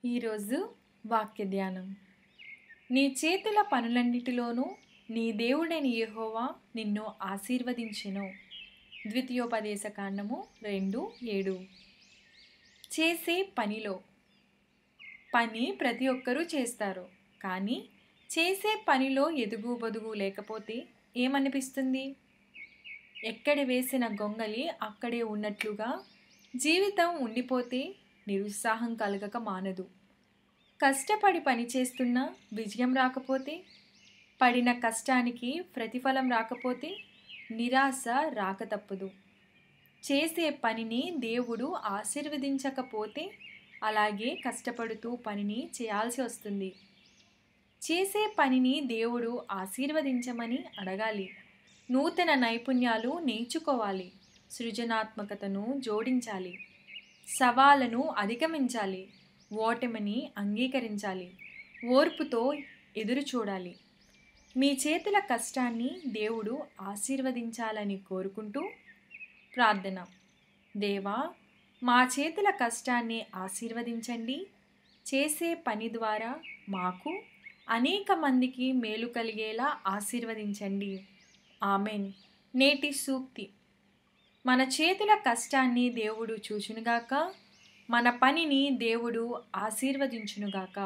ఈరోజు వాక్య ధ్యానం. నీ చేతుల పనులన్నిటిలోనూ నీ దేవుడైన యెహోవా నిన్ను ఆశీర్వదించెను. ద్వితీయోపదేశకాండము 2:7. చేసే పనిలో పని ప్రతి ఒక్కరూ చేస్తారు. కానీ చేసే పనిలో ఎదుగు బొదుగు లేకపోతే ఏమనిపిస్తుంది? ఎక్కడ వేసిన గొంగలి అక్కడే ఉన్నట్లుగా జీవితం ఉండిపోతే నిరుత్సాహం కలగక మానదు. కష్టపడి పని చేస్తున్నా విజయం రాకపోతే, పడిన కష్టానికి ప్రతిఫలం రాకపోతే నిరాశ రాక తప్పదు. చేసే పనిని దేవుడు ఆశీర్వదించకపోతే అలాగే కష్టపడుతూ పనిని చేయాల్సి వస్తుంది. చేసే పనిని దేవుడు ఆశీర్వదించమని అడగాలి. నూతన నైపుణ్యాలు నేర్చుకోవాలి. సృజనాత్మకతను జోడించాలి. సవాళ్లను అధిగమించాలి. ఓటమిని అంగీకరించాలి. ఓర్పుతో ఎదురు చూడాలి. మీ చేతుల కష్టాన్ని దేవుడు ఆశీర్వదించాలని కోరుకుంటూ ప్రార్థన. దేవా, మా చేతుల కష్టాన్ని ఆశీర్వదించండి. చేసే పని ద్వారా మాకు అనేక మందికి మేలు కలిగేలా ఆశీర్వదించండి. ఆమెన్. నేటి సూక్తి: మన చేతుల కష్టాన్ని దేవుడు చూచునుగాక, మన పనిని దేవుడు ఆశీర్వదించునుగాక.